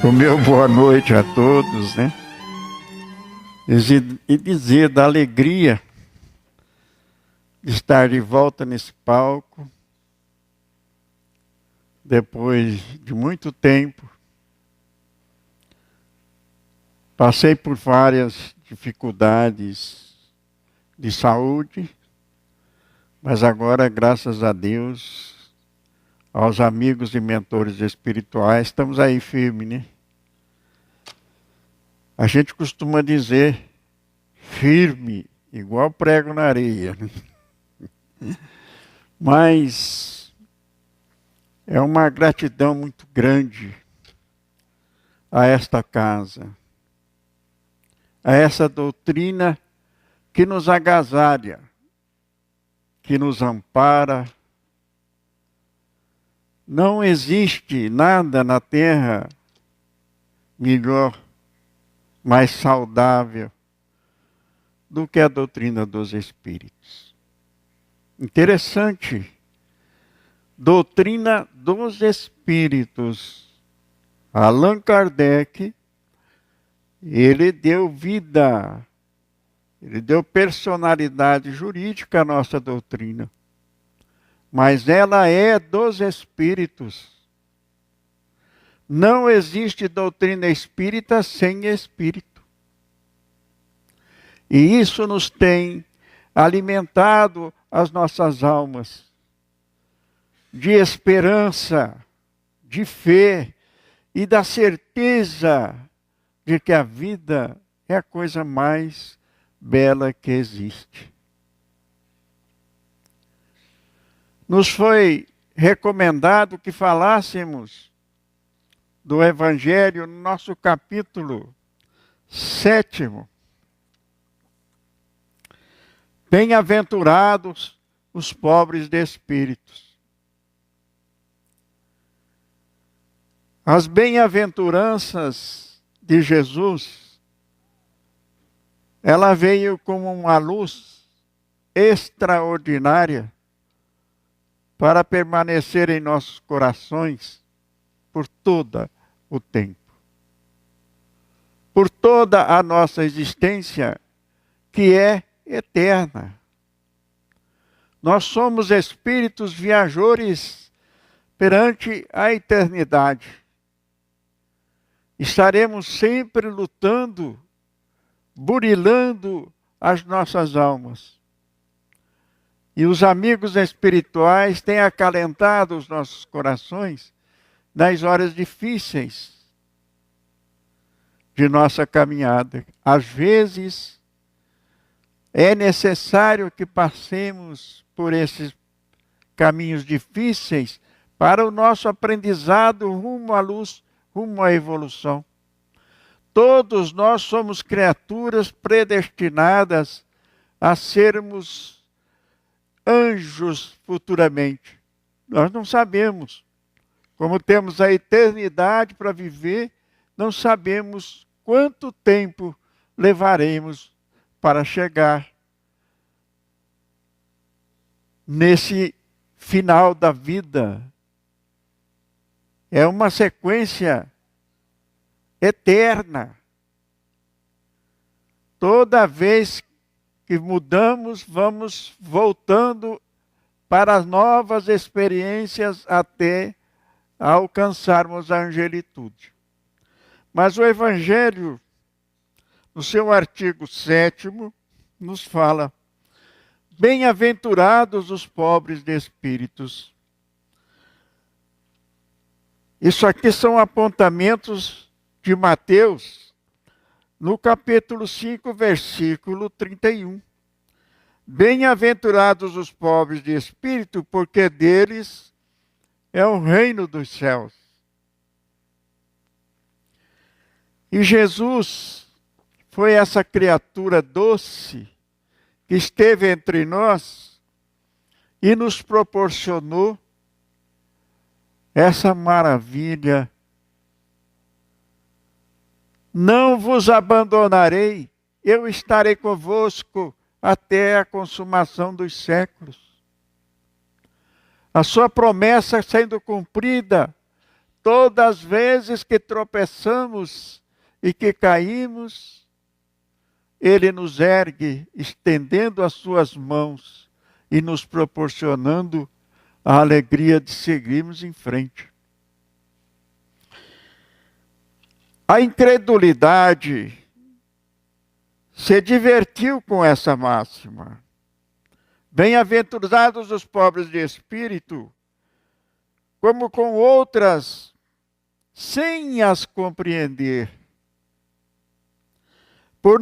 O meu boa noite a todos, né? E dizer da alegria de estar de volta nesse palco, depois de muito tempo. Passei por várias dificuldades de saúde, mas agora, graças a Deus, aos amigos e mentores espirituais, estamos aí firmes, né? A gente costuma dizer firme, igual prego na areia. Mas é uma gratidão muito grande a esta casa, a essa doutrina que nos agasalha, que nos ampara. Não existe nada na terra melhor, mais saudável do que a doutrina dos Espíritos. Interessante. Doutrina dos Espíritos. Allan Kardec, ele deu vida, ele deu personalidade jurídica à nossa doutrina. Mas ela é dos Espíritos. Não existe doutrina espírita sem Espírito. E isso nos tem alimentado as nossas almas de esperança, de fé e da certeza de que a vida é a coisa mais bela que existe. Nos foi recomendado que falássemos do Evangelho no nosso capítulo 7. Bem-aventurados os pobres de espíritos. As bem-aventuranças de Jesus, ela veio como uma luz extraordinária para permanecer em nossos corações por todo o tempo. Por toda a nossa existência, que é eterna. Nós somos espíritos viajores perante a eternidade. Estaremos sempre lutando, burilando as nossas almas. E os amigos espirituais têm acalentado os nossos corações nas horas difíceis de nossa caminhada. Às vezes, é necessário que passemos por esses caminhos difíceis para o nosso aprendizado rumo à luz, rumo à evolução. Todos nós somos criaturas predestinadas a sermos anjos futuramente. Nós não sabemos. Como temos a eternidade para viver, não sabemos quanto tempo levaremos para chegar nesse final da vida. É uma sequência eterna. Toda vez que mudamos, vamos voltando para as novas experiências até alcançarmos a angelitude. Mas o Evangelho, no seu artigo 7º, nos fala: bem-aventurados os pobres de espíritos. Isso aqui são apontamentos de Mateus, no capítulo 5, versículo 31. Bem-aventurados os pobres de espírito, porque deles é o reino dos céus. E Jesus foi essa criatura doce que esteve entre nós e nos proporcionou essa maravilha. Não vos abandonarei, eu estarei convosco até a consumação dos séculos. A sua promessa sendo cumprida todas as vezes que tropeçamos e que caímos, Ele nos ergue, estendendo as suas mãos e nos proporcionando a alegria de seguirmos em frente. A incredulidade se divertiu com essa máxima. Bem-aventurados os pobres de espírito, como com outras, sem as compreender. Por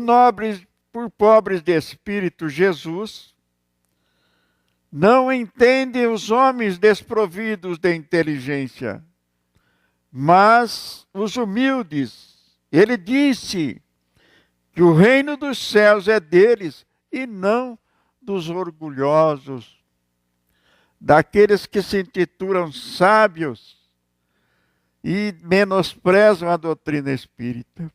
pobres de espírito, Jesus não entende os homens desprovidos de inteligência, mas os humildes. Ele disse que o reino dos céus é deles e não dos orgulhosos, daqueles que se intitulam sábios e menosprezam a doutrina espírita.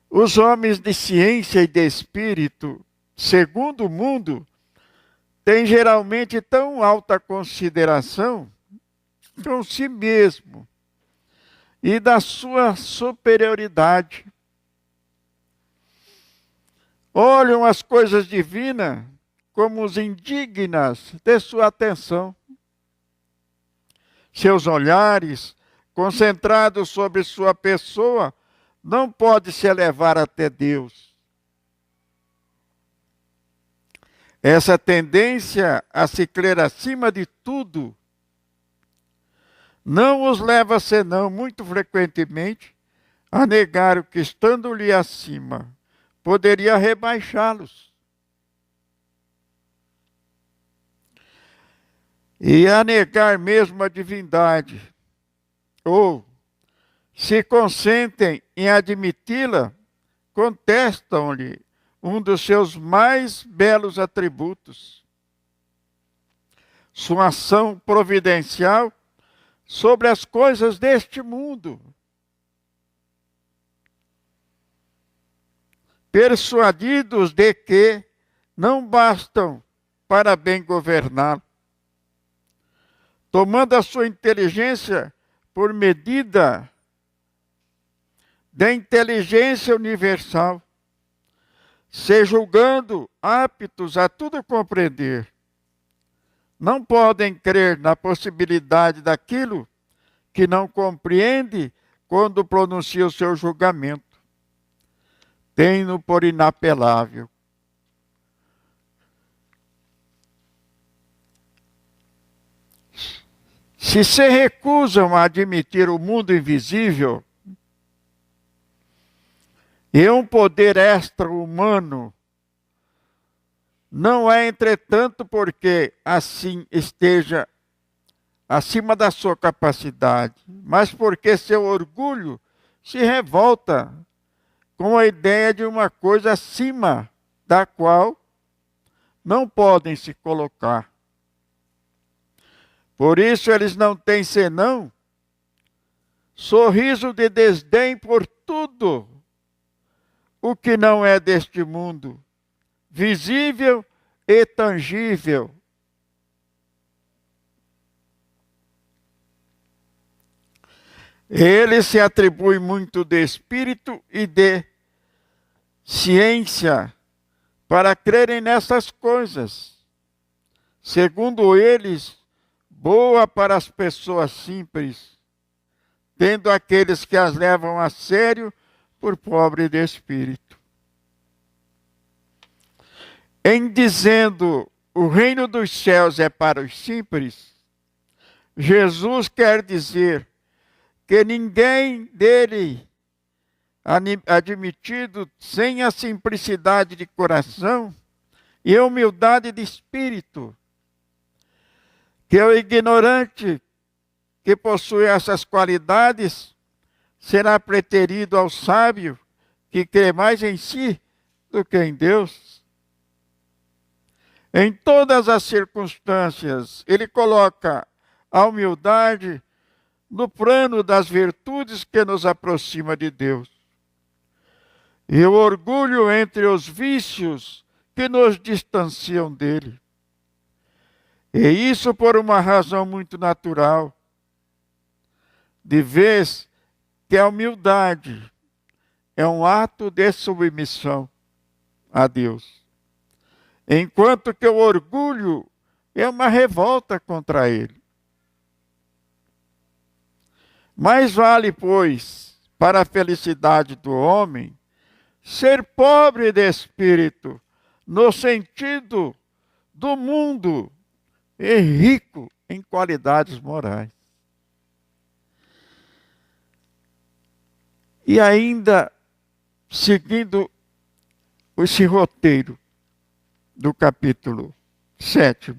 Os homens de ciência e de espírito, segundo o mundo, têm geralmente tão alta consideração com si mesmo e da sua superioridade. Olham as coisas divinas como os indignas de sua atenção. Seus olhares, concentrados sobre sua pessoa, não podem se elevar até Deus. Essa tendência a se crer acima de tudo não os leva senão, muito frequentemente, a negar o que, estando-lhe acima, poderia rebaixá-los. E a negar mesmo a divindade, ou, se consentem em admiti-la, contestam-lhe um dos seus mais belos atributos: sua ação providencial sobre as coisas deste mundo. Persuadidos de que não bastam para bem governá-lo, tomando a sua inteligência por medida da inteligência universal, se julgando aptos a tudo compreender, não podem crer na possibilidade daquilo que não compreende quando pronuncia o seu julgamento. Tem-no por inapelável. Se recusam a admitir o mundo invisível e um poder extra-humano, não é, entretanto, porque assim esteja acima da sua capacidade, mas porque seu orgulho se revolta com a ideia de uma coisa acima da qual não podem se colocar. Por isso eles não têm senão sorriso de desdém por tudo o que não é deste mundo, visível e tangível. Ele se atribui muito de espírito e de ciência para crerem nessas coisas. Segundo eles, boa para as pessoas simples, tendo aqueles que as levam a sério por pobre de espírito. Em dizendo o reino dos céus é para os simples, Jesus quer dizer que ninguém dele admitido sem a simplicidade de coração e a humildade de espírito, que o ignorante que possui essas qualidades será preterido ao sábio que crê mais em si do que em Deus. Em todas as circunstâncias, ele coloca a humildade no plano das virtudes que nos aproxima de Deus, e o orgulho entre os vícios que nos distanciam dele. E isso por uma razão muito natural. de vez que a humildade é um ato de submissão a Deus, enquanto que o orgulho é uma revolta contra Ele. Mais vale, pois, para a felicidade do homem, ser pobre de espírito, no sentido do mundo, e rico em qualidades morais. E ainda, seguindo esse roteiro do capítulo 7,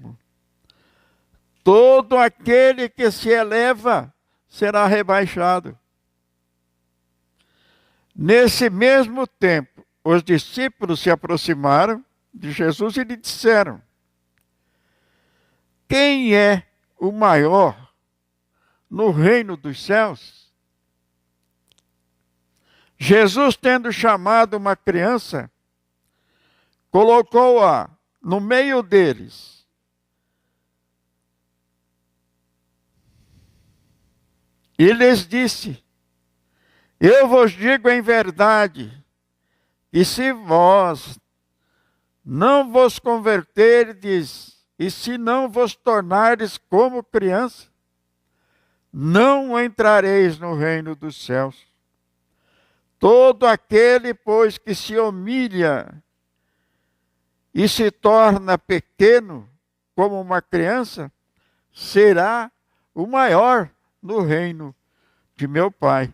todo aquele que se eleva será rebaixado. Nesse mesmo tempo, os discípulos se aproximaram de Jesus e lhe disseram: quem é o maior no reino dos céus? Jesus, tendo chamado uma criança, colocou-a no meio deles e lhes disse: eu vos digo em verdade, que se vós não vos converterdes e se não vos tornardes como criança, não entrareis no reino dos céus. Todo aquele, pois, que se humilha e se torna pequeno como uma criança, será o maior no reino de meu Pai.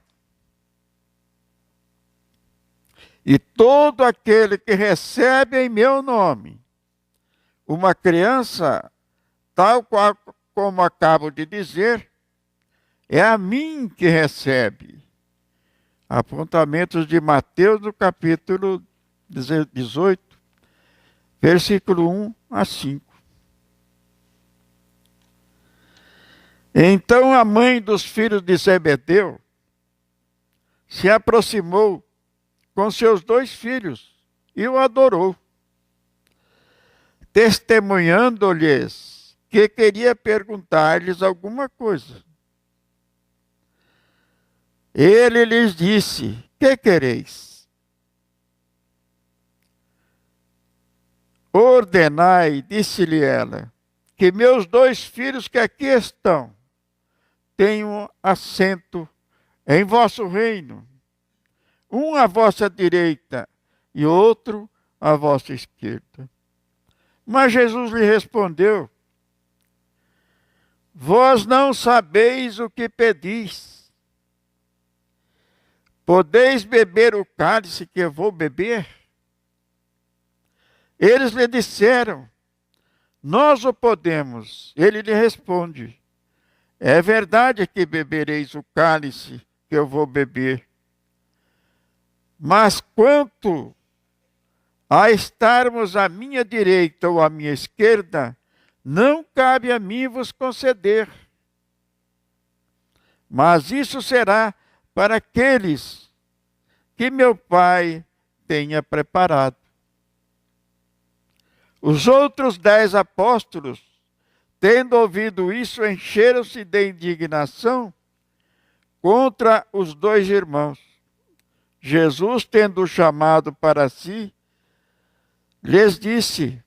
E todo aquele que recebe em meu nome uma criança, tal qual como acabo de dizer, é a mim que recebe. Apontamentos de Mateus, no capítulo 18, versículo 1 a 5. Então a mãe dos filhos de Zebedeu se aproximou com seus 2 filhos e o adorou, testemunhando-lhes que queria perguntar-lhes alguma coisa. Ele lhes disse: que quereis? Ordenai, disse-lhe ela, que meus 2 filhos que aqui estão tenham assento em vosso reino, um à vossa direita e outro à vossa esquerda. Mas Jesus lhe respondeu: vós não sabeis o que pedis. Podeis beber o cálice que eu vou beber? Eles lhe disseram: nós o podemos. Ele lhe responde: é verdade que bebereis o cálice que eu vou beber. Mas quanto a estarmos à minha direita ou à minha esquerda, não cabe a mim vos conceder. Mas isso será para aqueles que meu Pai tenha preparado. Os outros 10 apóstolos, tendo ouvido isso, encheram-se de indignação contra os 2 irmãos. Jesus, tendo chamado para si, lhes disse: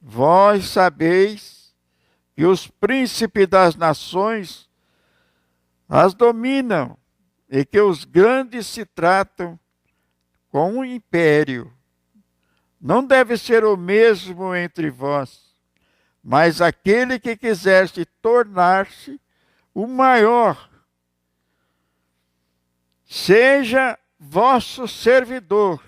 vós sabeis que os príncipes das nações as dominam, e que os grandes se tratam com um império. Não deve ser o mesmo entre vós, mas aquele que quiser se tornar-se o maior, seja vosso servidor.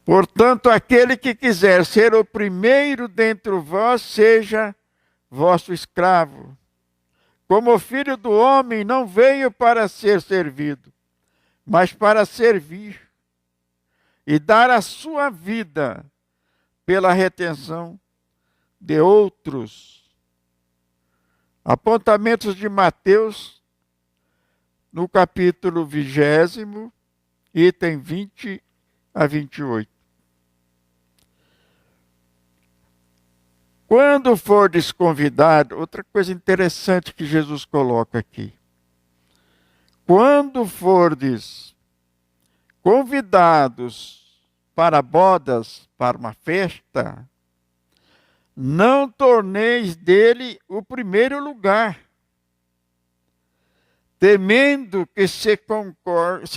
Portanto, aquele que quiser ser o primeiro dentre vós, seja vosso escravo. Como o Filho do Homem não veio para ser servido, mas para servir e dar a sua vida pela retenção de outros. Apontamentos de Mateus, no capítulo 20, item 20 a 28. Quando fordes convidado, outra coisa interessante que Jesus coloca aqui. Quando fordes convidados para bodas, para uma festa, não torneis dele o primeiro lugar, temendo que se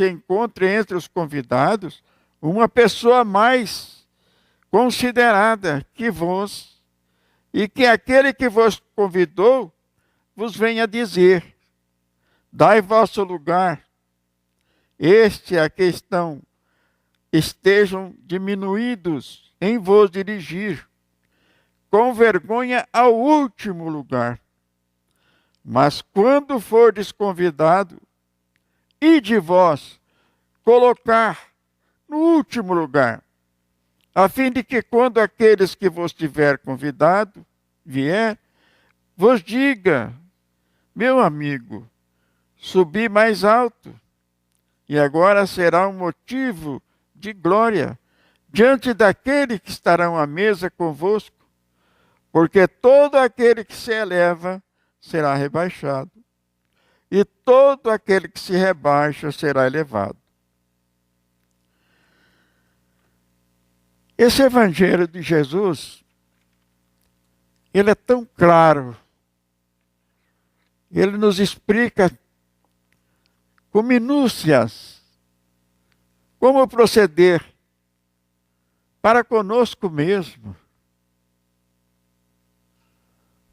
encontre entre os convidados uma pessoa mais considerada que vós, e que aquele que vos convidou vos venha dizer: dai vosso lugar, este a que estejam diminuídos em vos dirigir, com vergonha ao último lugar. Mas quando fordes convidado, ide vós colocar no último lugar, a fim de que quando aqueles que vos tiver convidado vier, vos diga: meu amigo, subi mais alto, e agora será um motivo de glória diante daquele que estarão à mesa convosco, porque todo aquele que se eleva será rebaixado, e todo aquele que se rebaixa será elevado. Esse evangelho de Jesus, ele é tão claro, ele nos explica com minúcias como proceder para conosco mesmo,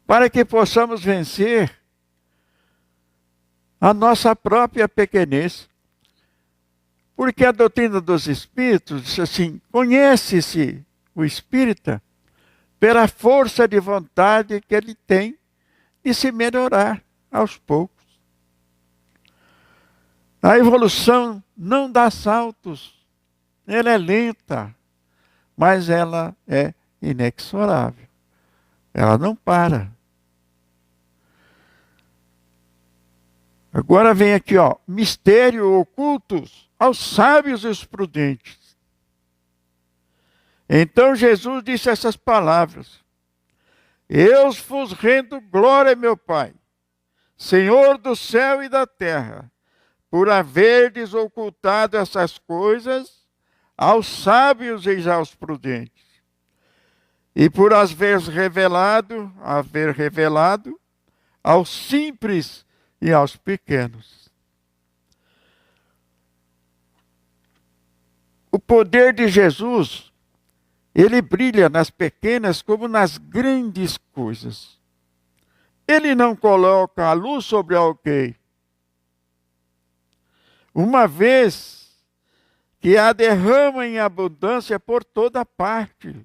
para que possamos vencer a nossa própria pequenez. Porque a doutrina dos Espíritos diz assim: conhece-se o espírita pela força de vontade que ele tem de se melhorar aos poucos. A evolução não dá saltos, ela é lenta, mas ela é inexorável. Ela não para. Agora vem aqui, mistério ocultos aos sábios e os prudentes. Então Jesus disse essas palavras: eu vos rendo glória, meu Pai, Senhor do céu e da terra, por haverdes ocultado essas coisas aos sábios e aos prudentes, e por haver revelado aos simples e aos pequenos. O poder de Jesus, ele brilha nas pequenas como nas grandes coisas. Ele não coloca a luz sobre alguém, uma vez que a derrama em abundância por toda parte.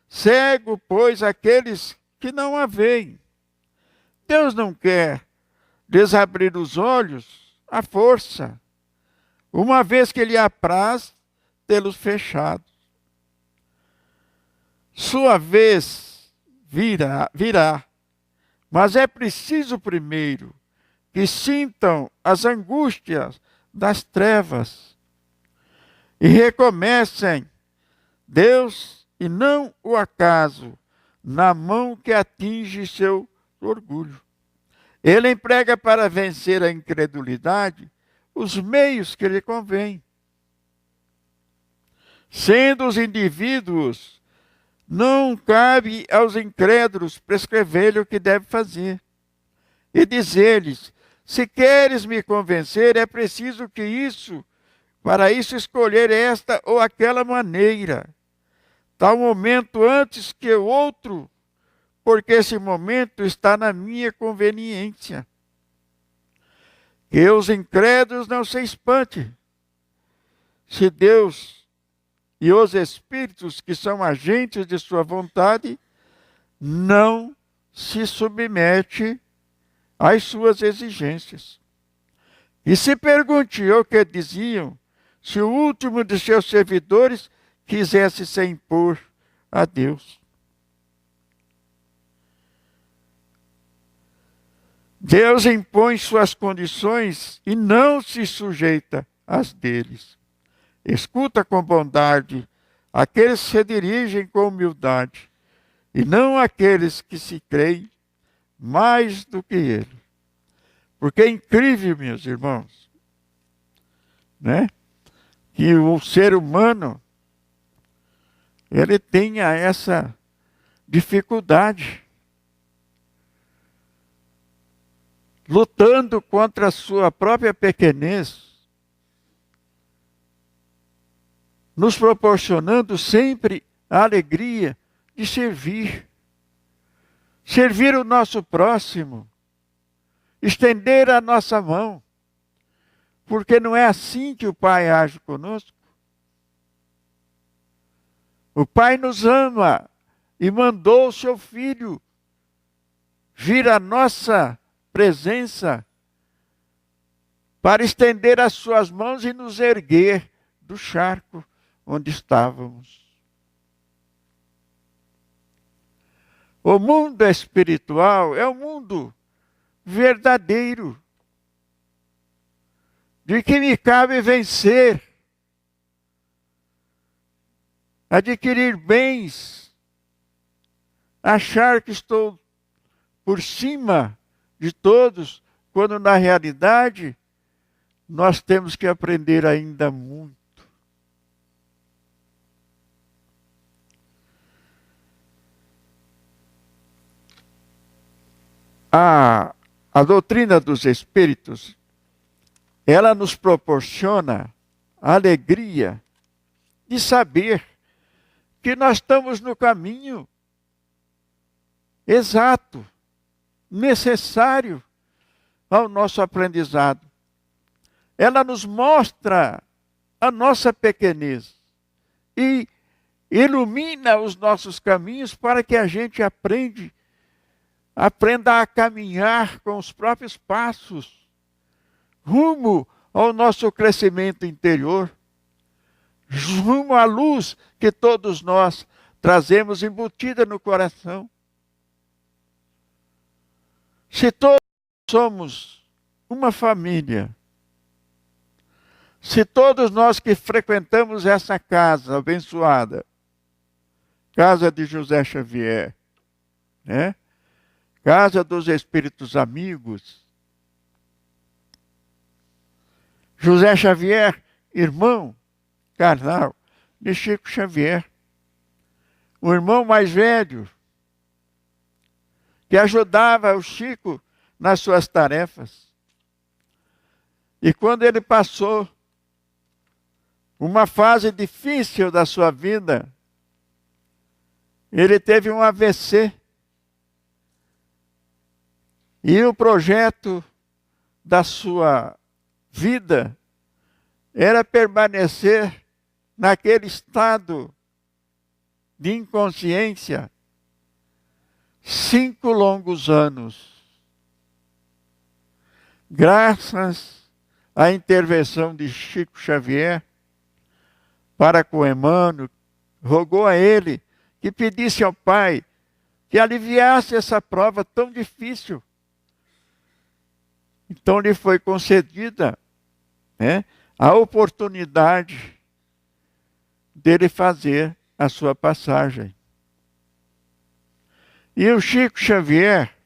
Cego, pois, aqueles que não a veem. Deus não quer desabrir os olhos à força, uma vez que lhe apraz tê-los fechados. Sua vez virá, mas é preciso primeiro que sintam as angústias das trevas e recomecem Deus e não o acaso na mão que atinge seu orgulho. Ele emprega para vencer a incredulidade os meios que lhe convém. Sendo os indivíduos, não cabe aos incrédulos prescrever-lhe o que deve fazer e dizer-lhes: se queres me convencer, é preciso que para isso escolher esta ou aquela maneira, tal momento antes que o outro, porque esse momento está na minha conveniência. Que os incrédulos não se espantem, se Deus e os espíritos que são agentes de sua vontade não se submete às suas exigências. E se pergunte o que diziam se o último de seus servidores quisesse se impor a Deus. Deus impõe suas condições e não se sujeita às deles. Escuta com bondade aqueles que se dirigem com humildade e não aqueles que se creem mais do que ele. Porque é incrível, meus irmãos, né? Que o ser humano, ele tenha essa dificuldade, lutando contra a sua própria pequenez, nos proporcionando sempre a alegria de servir. Servir o nosso próximo, estender a nossa mão, porque não é assim que o Pai age conosco. O Pai nos ama e mandou o seu Filho vir à nossa presença para estender as suas mãos e nos erguer do charco onde estávamos. O mundo espiritual é um mundo verdadeiro, de que me cabe vencer, adquirir bens, achar que estou por cima de todos, quando na realidade nós temos que aprender ainda muito. A doutrina dos Espíritos, ela nos proporciona a alegria de saber que nós estamos no caminho exato, necessário ao nosso aprendizado. Ela nos mostra a nossa pequenez e ilumina os nossos caminhos para que a gente aprenda a caminhar com os próprios passos, rumo ao nosso crescimento interior, rumo à luz que todos nós trazemos embutida no coração. Se todos somos uma família, se todos nós que frequentamos essa casa abençoada, casa de José Xavier, né? Casa dos Espíritos Amigos, José Xavier, irmão carnal de Chico Xavier, o irmão mais velho, que ajudava o Chico nas suas tarefas. E quando ele passou uma fase difícil da sua vida, ele teve um AVC. E o projeto da sua vida era permanecer naquele estado de inconsciência 5 longos anos. Graças à intervenção de Chico Xavier, para com Emmanuel, rogou a ele que pedisse ao Pai que aliviasse essa prova tão difícil. Então lhe foi concedida, né, a oportunidade dele fazer a sua passagem. E o Chico Xavier,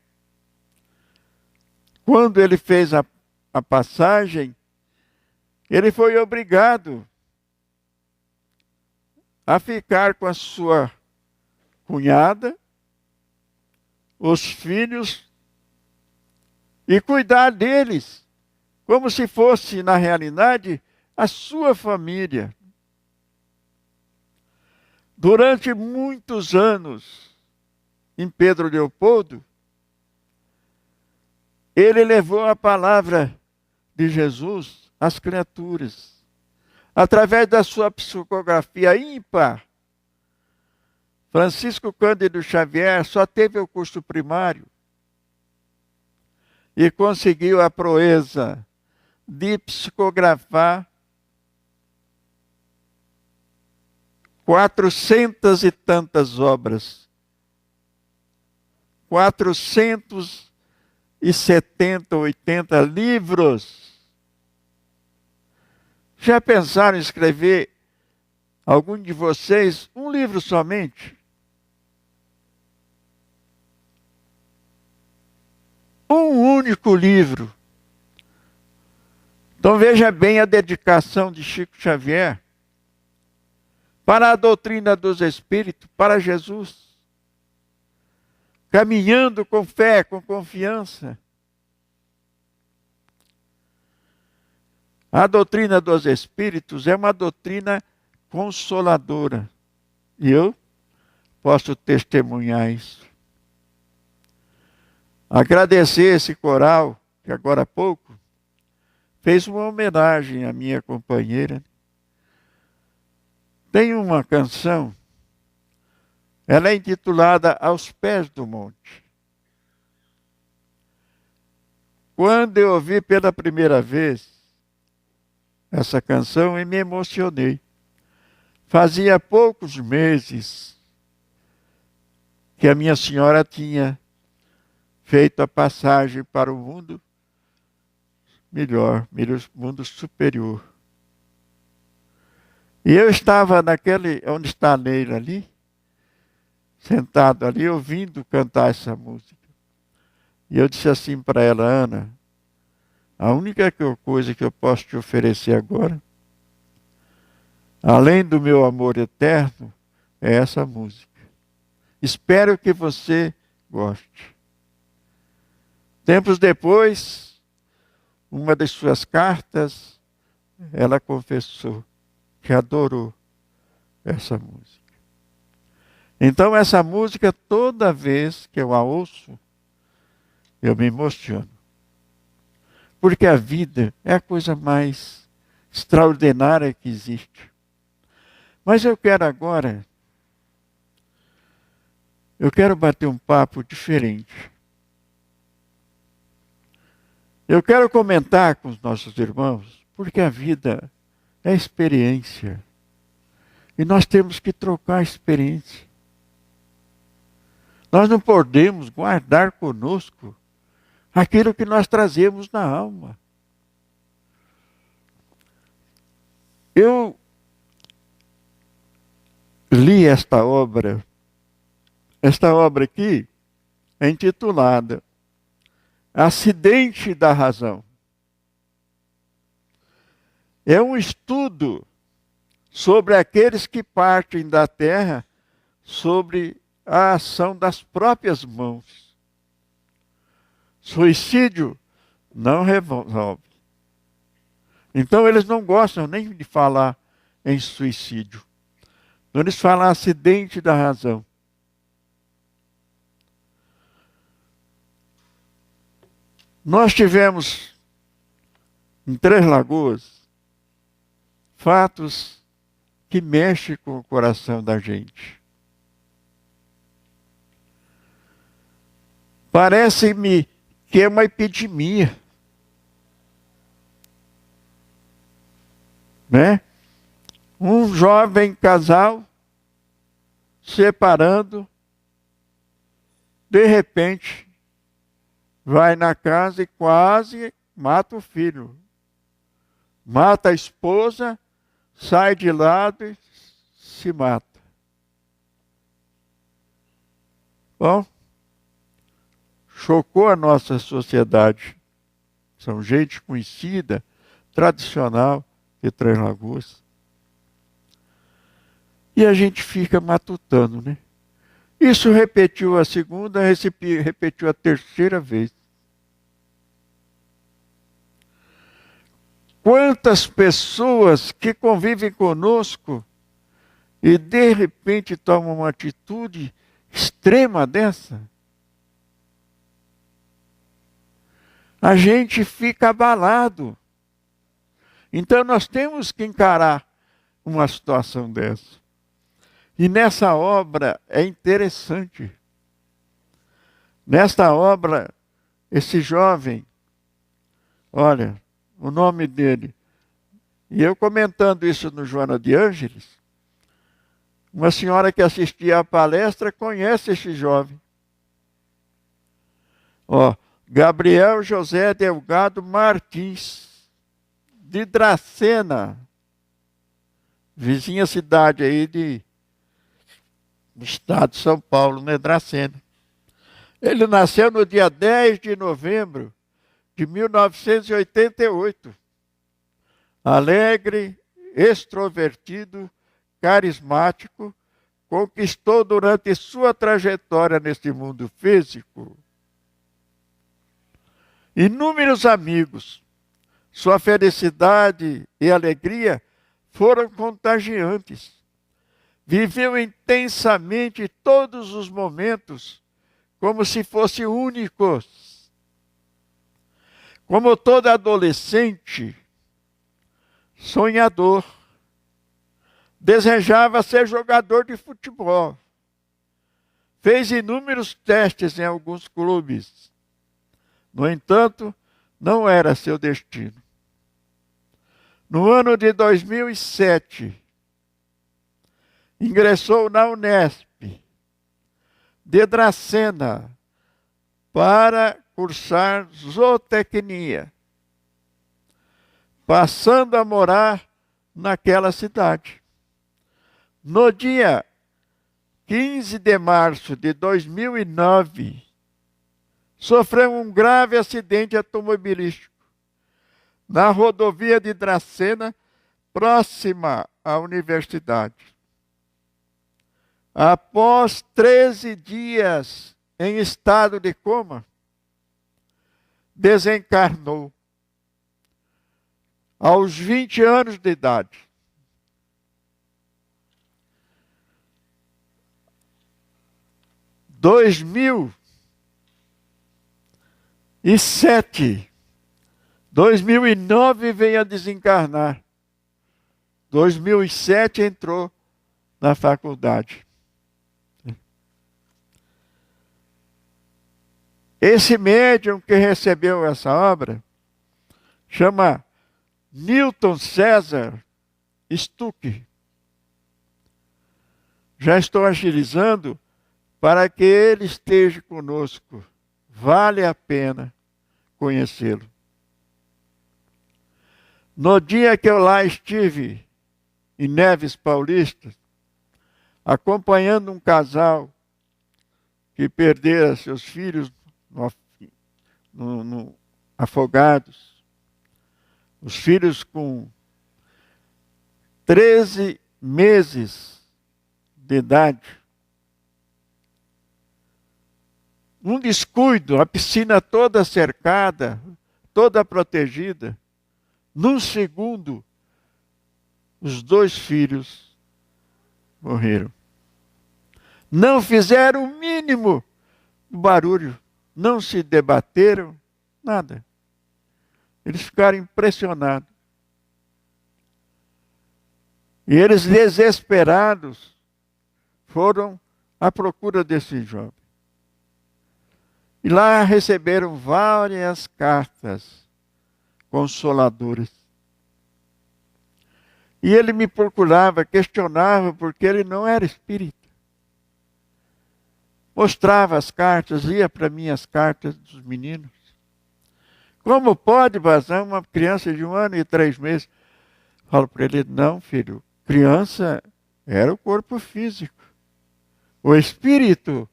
quando ele fez a passagem, ele foi obrigado a ficar com a sua cunhada, os filhos, e cuidar deles, como se fosse, na realidade, a sua família. Durante muitos anos, em Pedro Leopoldo, ele levou a palavra de Jesus às criaturas, através da sua psicografia ímpar. Francisco Cândido Xavier só teve o curso primário e conseguiu a proeza de psicografar 400 e tantas obras. 470, 80 livros. Já pensaram em escrever, algum de vocês, um livro somente? Um único livro. Então veja bem a dedicação de Chico Xavier para a doutrina dos Espíritos, para Jesus. Caminhando com fé, com confiança. A doutrina dos Espíritos é uma doutrina consoladora. E eu posso testemunhar isso. Agradecer esse coral, que agora há pouco fez uma homenagem à minha companheira. Tem uma canção, ela é intitulada Aos Pés do Monte. Quando eu ouvi pela primeira vez essa canção, eu me emocionei. Fazia poucos meses que a minha senhora tinha feito a passagem para o mundo melhor, mundo superior. E eu estava onde está a Neila ali, sentado ali, ouvindo cantar essa música. E eu disse assim para ela: Ana, a única coisa que eu posso te oferecer agora, além do meu amor eterno, é essa música. Espero que você goste. Tempos depois, uma das suas cartas, ela confessou que adorou essa música. Então essa música, toda vez que eu a ouço, eu me emociono. Porque a vida é a coisa mais extraordinária que existe. Mas eu quero agora, bater um papo diferente. Eu quero comentar com os nossos irmãos, porque a vida é experiência. E nós temos que trocar a experiência. Nós não podemos guardar conosco aquilo que nós trazemos na alma. Eu li esta obra aqui é intitulada Acidente da Razão. É um estudo sobre aqueles que partem da terra sobre a ação das próprias mãos. Suicídio não resolve. Então eles não gostam nem de falar em suicídio. Então eles falam acidente da razão. Nós tivemos em Três Lagoas fatos que mexem com o coração da gente. Parece-me que é uma epidemia. Né? Um jovem casal separando, de repente, vai na casa e quase mata o filho. Mata a esposa, sai de lado e se mata. Bom, chocou a nossa sociedade. São gente conhecida, tradicional de Três Lagoas. E a gente fica matutando, né? Isso repetiu a segunda, repetiu a terceira vez. Quantas pessoas que convivem conosco e de repente tomam uma atitude extrema dessa? A gente fica abalado. Então nós temos que encarar uma situação dessa. E nessa obra é interessante. Nesta obra, esse jovem, olha, o nome dele, e eu comentando isso no Joana de Ângeles, uma senhora que assistia à palestra conhece esse jovem. Ó, Gabriel José Delgado Martins, de Dracena, vizinha cidade aí do estado de São Paulo, né, Dracena. Ele nasceu no dia 10 de novembro de 1988. Alegre, extrovertido, carismático, conquistou durante sua trajetória neste mundo físico inúmeros amigos. Sua felicidade e alegria foram contagiantes. Viveu intensamente todos os momentos como se fossem únicos. Como todo adolescente, sonhador, desejava ser jogador de futebol. Fez inúmeros testes em alguns clubes. No entanto, não era seu destino. No ano de 2007, ingressou na Unesp de Dracena para cursar zootecnia, passando a morar naquela cidade. No dia 15 de março de 2009, sofreu um grave acidente automobilístico na rodovia de Dracena, próxima à universidade. Após 13 dias em estado de coma, desencarnou aos 20 anos de idade. Em 2009 veio a desencarnar. 2007 entrou na faculdade. Esse médium que recebeu essa obra chama Newton César Stuck. Já estou agilizando para que ele esteja conosco. Vale a pena conhecê-lo. No dia que eu lá estive, em Neves Paulista, acompanhando um casal que perdera seus filhos afogados, os filhos com 13 meses de idade, um descuido, a piscina toda cercada, toda protegida. Num segundo, os 2 filhos morreram. Não fizeram o mínimo barulho, não se debateram, nada. Eles ficaram impressionados. E eles, desesperados, foram à procura desse jovem. E lá receberam várias cartas consoladoras. E ele me procurava, questionava, porque ele não era espírita. Mostrava as cartas, ia para mim as cartas dos meninos. Como pode vazar uma criança de 1 ano e 3 meses? Falo para ele, não, filho, criança era o corpo físico. O espírito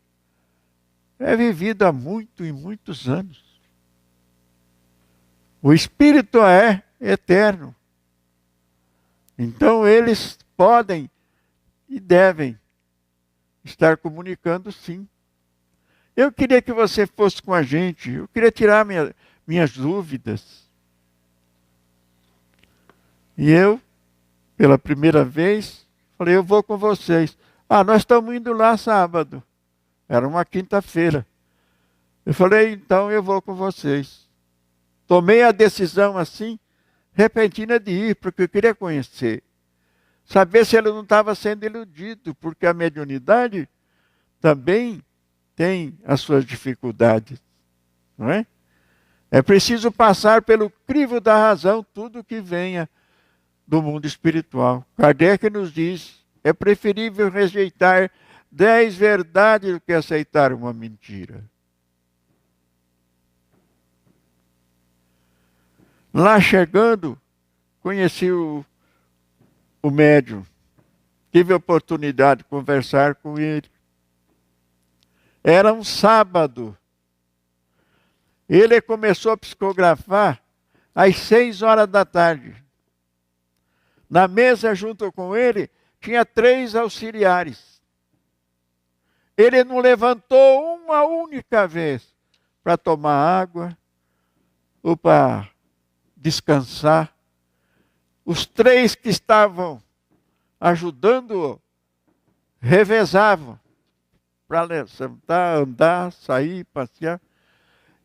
é vivido há muitos anos. O espírito é eterno. Então eles podem e devem estar comunicando, sim. Eu queria que você fosse com a gente. Eu queria tirar minhas dúvidas. E eu, pela primeira vez, falei, eu vou com vocês. Nós estamos indo lá sábado. Era uma quinta-feira. Eu falei, então eu vou com vocês. Tomei a decisão assim, repentina de ir, porque eu queria conhecer. Saber se ele não estava sendo iludido, porque a mediunidade também tem as suas dificuldades. Não é? É preciso passar pelo crivo da razão tudo que venha do mundo espiritual. Kardec nos diz, é preferível rejeitar 10 verdades do que aceitar uma mentira. Lá chegando, conheci o médium. Tive a oportunidade de conversar com ele. Era um sábado. Ele começou a psicografar às 6 horas da tarde. Na mesa, junto com ele, tinha 3 auxiliares. Ele não levantou uma única vez para tomar água ou para descansar. Os 3 que estavam ajudando-o revezavam para levantar, andar, sair, passear.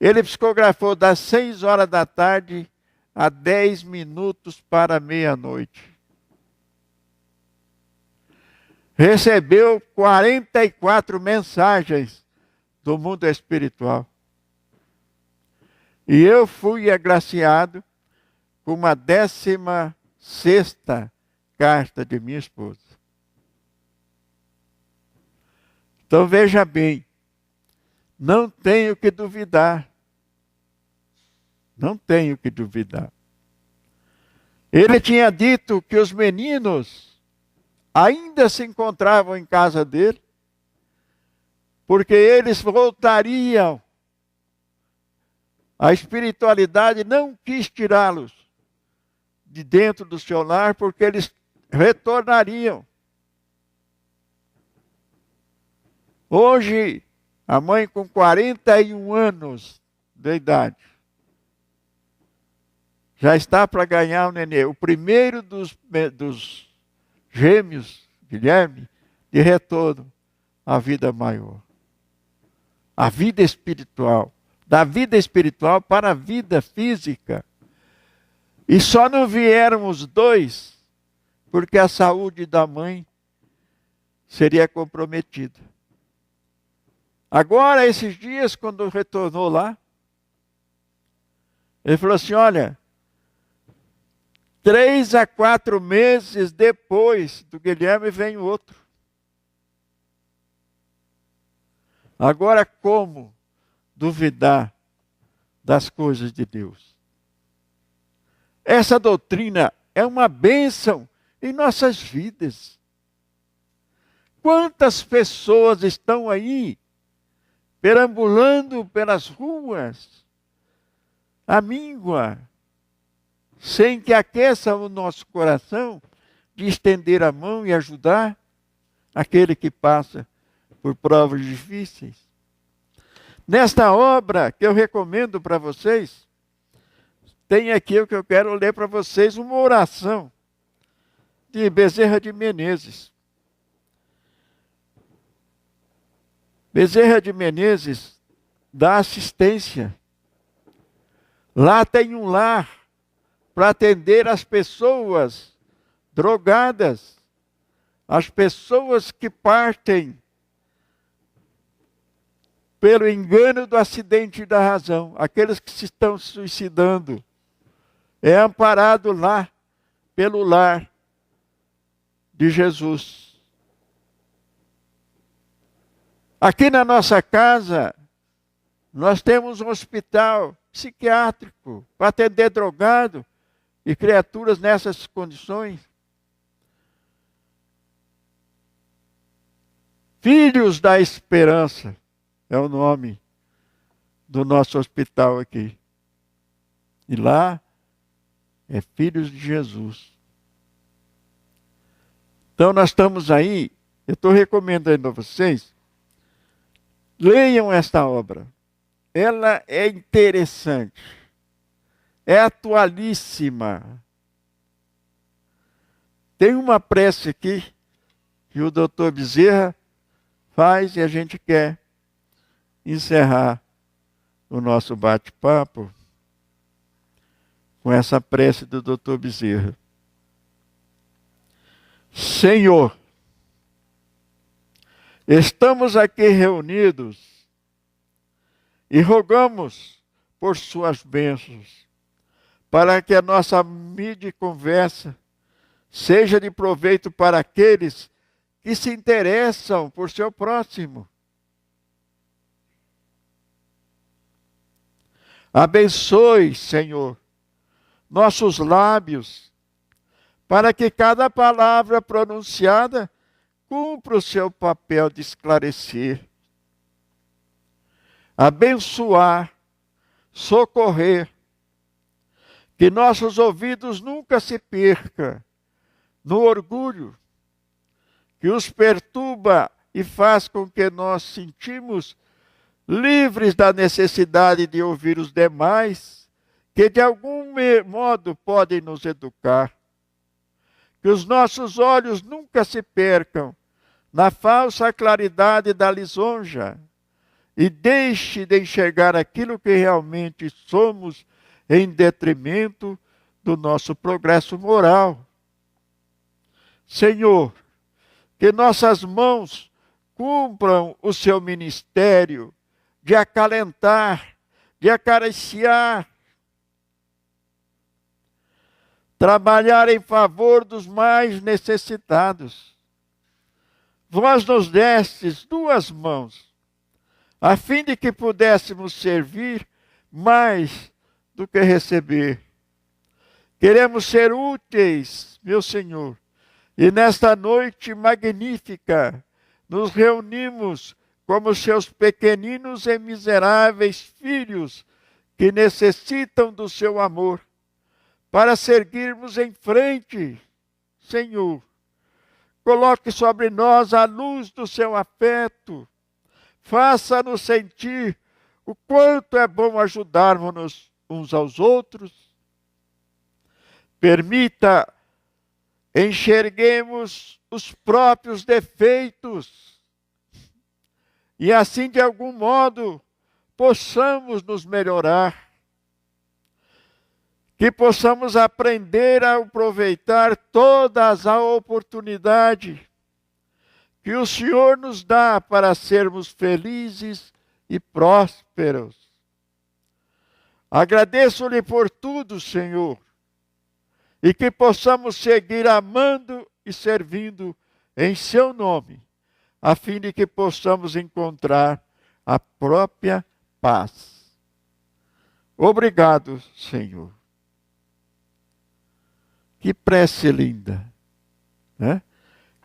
Ele psicografou das 6 horas da tarde a 10 minutos para meia-noite. Recebeu 44 mensagens do mundo espiritual. E eu fui agraciado com uma 16ª carta de minha esposa. Então veja bem, não tenho que duvidar. Não tenho que duvidar. Ele tinha dito que os meninos ainda se encontravam em casa dele, porque eles voltariam. A espiritualidade não quis tirá-los de dentro do seu lar, porque eles retornariam. Hoje, a mãe com 41 anos de idade, já está para ganhar o nenê. O primeiro dos gêmeos, Guilherme, de retorno à vida maior. A vida espiritual. Da vida espiritual para a vida física. E só não vieram os 2, porque a saúde da mãe seria comprometida. Agora, esses dias, quando retornou lá, ele falou assim, olha, 3 a 4 meses depois do Guilherme vem outro. Agora, como duvidar das coisas de Deus? Essa doutrina é uma bênção em nossas vidas. Quantas pessoas estão aí perambulando pelas ruas, à míngua, sem que aqueça o nosso coração de estender a mão e ajudar aquele que passa por provas difíceis. Nesta obra que eu recomendo para vocês, tem aqui o que eu quero ler para vocês, uma oração de Bezerra de Menezes. Bezerra de Menezes dá assistência. Lá tem um lar para atender as pessoas drogadas, as pessoas que partem pelo engano do acidente da razão, aqueles que se estão suicidando. É amparado lá, pelo lar de Jesus. Aqui na nossa casa, nós temos um hospital psiquiátrico para atender drogado e criaturas nessas condições. Filhos da Esperança é o nome do nosso hospital aqui. E lá é Filhos de Jesus. Então nós estamos aí, eu estou recomendando a vocês, leiam esta obra. Ela é interessante, é atualíssima. Tem uma prece aqui que o Dr. Bezerra faz e a gente quer encerrar o nosso bate-papo com essa prece do Dr. Bezerra. Senhor, estamos aqui reunidos e rogamos por suas bênçãos, para que a nossa mídia e conversa seja de proveito para aqueles que se interessam por seu próximo. Abençoe, Senhor, nossos lábios, para que cada palavra pronunciada cumpra o seu papel de esclarecer. abençoar, socorrer, que nossos ouvidos nunca se percam no orgulho, que os perturba e faz com que nós sentimos livres da necessidade de ouvir os demais, que de algum modo podem nos educar. Que os nossos olhos nunca se percam na falsa claridade da lisonja e deixe de enxergar aquilo que realmente somos em detrimento do nosso progresso moral. Senhor, que nossas mãos cumpram o seu ministério de acalentar, de acariciar, trabalhar em favor dos mais necessitados. Vós nos destes 2 mãos, a fim de que pudéssemos servir mais do que receber. Queremos ser úteis, meu Senhor, e nesta noite magnífica nos reunimos como seus pequeninos e miseráveis filhos que necessitam do seu amor, para seguirmos em frente. Senhor, coloque sobre nós a luz do seu afeto, faça-nos sentir o quanto é bom ajudarmos-nos uns aos outros. Permita enxerguemos os próprios defeitos e assim, de algum modo, possamos nos melhorar. Que possamos aprender a aproveitar todas as oportunidades que o Senhor nos dá para sermos felizes e prósperos. Agradeço-lhe por tudo, Senhor, e que possamos seguir amando e servindo em seu nome, a fim de que possamos encontrar a própria paz. Obrigado, Senhor. Que prece linda, né?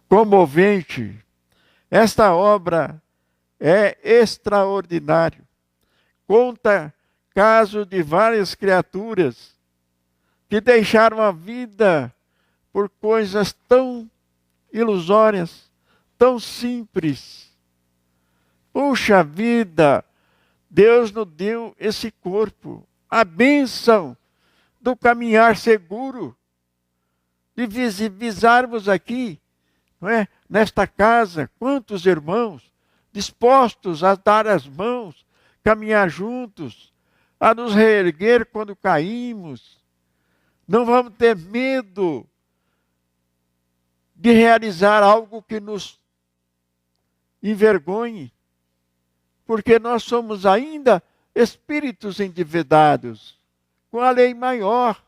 Comovente. Esta obra é extraordinária. Conta caso de várias criaturas que deixaram a vida por coisas tão ilusórias, tão simples. Puxa vida, Deus nos deu esse corpo, a bênção do caminhar seguro, de visarmos aqui, não é? Nesta casa, quantos irmãos dispostos a dar as mãos, caminhar juntos, a nos reerguer quando caímos. Não vamos ter medo de realizar algo que nos envergonhe, porque nós somos ainda espíritos endividados, com a lei maior.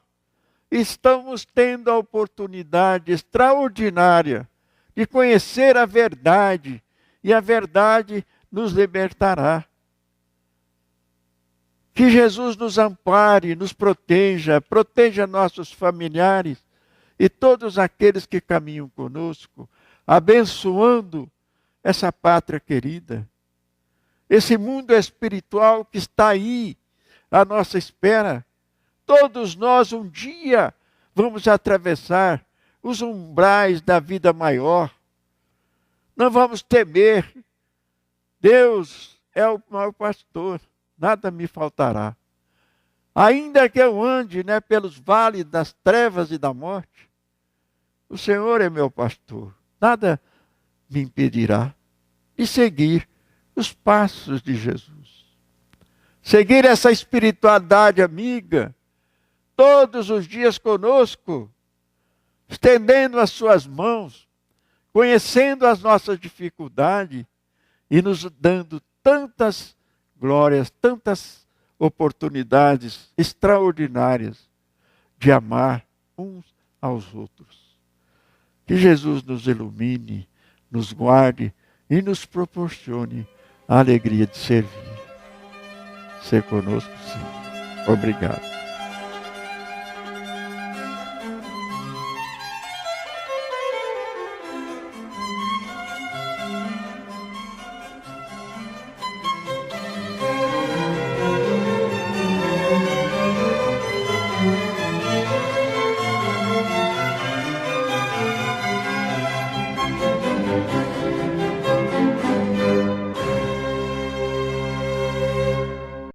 Estamos tendo a oportunidade extraordinária de conhecer a verdade, e a verdade nos libertará. Que Jesus nos ampare, nos proteja, proteja nossos familiares e todos aqueles que caminham conosco, abençoando essa pátria querida, esse mundo espiritual que está aí à nossa espera. Todos nós um dia vamos atravessar os umbrais da vida maior. Não vamos temer. Deus é o maior pastor, nada me faltará. Ainda que eu ande, pelos vales das trevas e da morte, o Senhor é meu pastor. Nada me impedirá de seguir os passos de Jesus. Seguir essa espiritualidade amiga, todos os dias conosco, estendendo as suas mãos, conhecendo as nossas dificuldades e nos dando tantas glórias, tantas oportunidades extraordinárias de amar uns aos outros. Que Jesus nos ilumine, nos guarde e nos proporcione a alegria de servir. Ser conosco, sim. Obrigado.